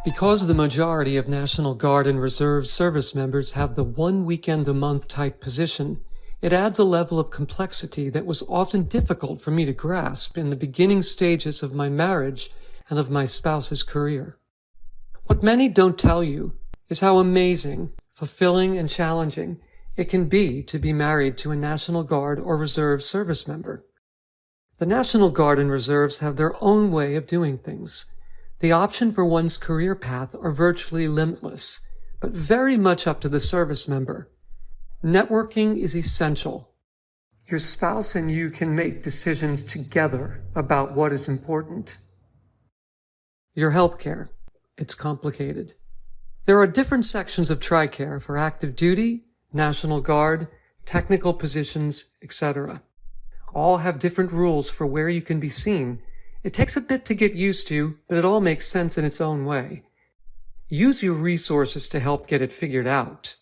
Because the majority of National Guard and Reserve service members have the 1 weekend a month type position, it adds a level of complexity that was often difficult for me to grasp in the beginning stages of my marriage and of my spouse's career. What many don't tell you is how amazing, fulfilling, and challenging it can be to be married to a National Guard or Reserve service member. The National Guard and Reserves have their own way of doing things. The option for one's career path are virtually limitless, but very much up to the service member. Networking is essential. Your spouse and you can make decisions together about what is important. Your health care. It's complicated. There are different sections of TRICARE for active duty, National Guard, technical positions, etc. All have different rules for where you can be seen. It takes a bit to get used to, but it all makes sense in its own way. Use your resources to help get it figured out.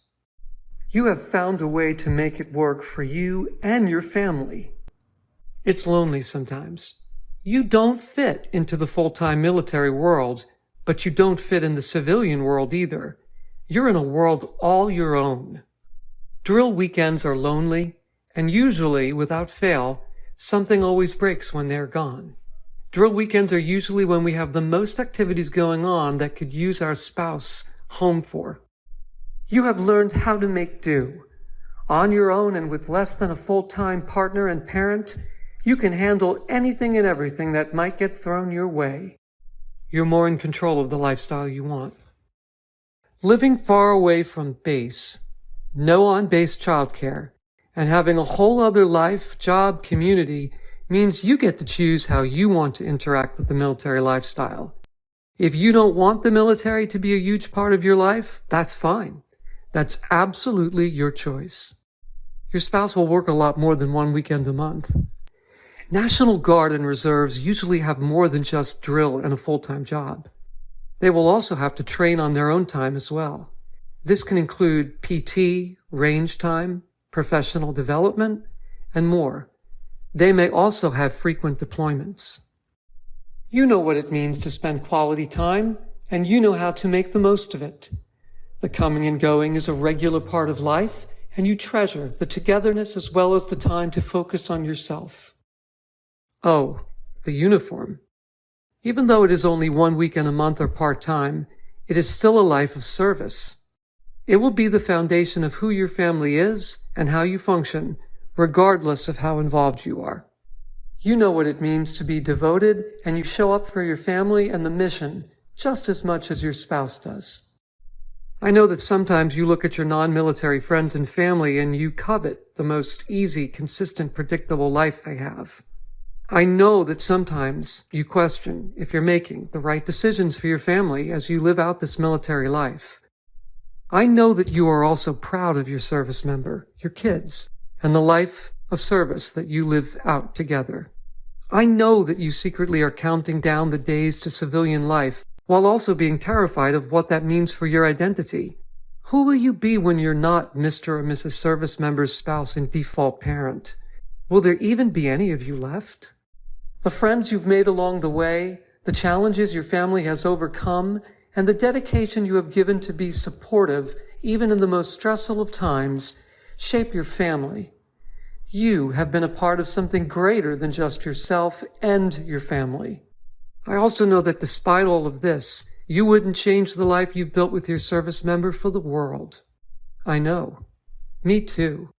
You have found a way to make it work for you and your family. It's lonely sometimes. You don't fit into the full-time military world, but you don't fit in the civilian world either. You're in a world all your own. Drill weekends are lonely, and usually, without fail, something always breaks when they're gone. Drill weekends are usually when we have the most activities going on that could use our spouse home for. You have learned how to make do. On your own and with less than a full-time partner and parent, you can handle anything and everything that might get thrown your way. You're more in control of the lifestyle you want. Living far away from base, no on-base childcare, and having a whole other life, job, community means you get to choose how you want to interact with the military lifestyle. If you don't want the military to be a huge part of your life, that's fine. That's absolutely your choice. Your spouse will work a lot more than 1 weekend a month. National Guard and Reserves usually have more than just drill and a full-time job. They will also have to train on their own time as well. This can include PT, range time, professional development, and more. They may also have frequent deployments. You know what it means to spend quality time, and you know how to make the most of it. The coming and going is a regular part of life, and you treasure the togetherness as well as the time to focus on yourself. Oh, the uniform. Even though it is only 1 weekend a month or part-time, it is still a life of service. It will be the foundation of who your family is and how you function, regardless of how involved you are. You know what it means to be devoted, and you show up for your family and the mission just as much as your spouse does. I know that sometimes you look at your non-military friends and family and you covet the most easy, consistent, predictable life they have. I know that sometimes you question if you're making the right decisions for your family as you live out this military life. I know that you are also proud of your service member, your kids, and the life of service that you live out together. I know that you secretly are counting down the days to civilian life while also being terrified of what that means for your identity. Who will you be when you're not Mr. or Mrs. Service Member's spouse and default parent? Will there even be any of you left? The friends you've made along the way, the challenges your family has overcome, and the dedication you have given to be supportive, even in the most stressful of times, shape your family. You have been a part of something greater than just yourself and your family. I also know that despite all of this, you wouldn't change the life you've built with your service member for the world. I know. Me too.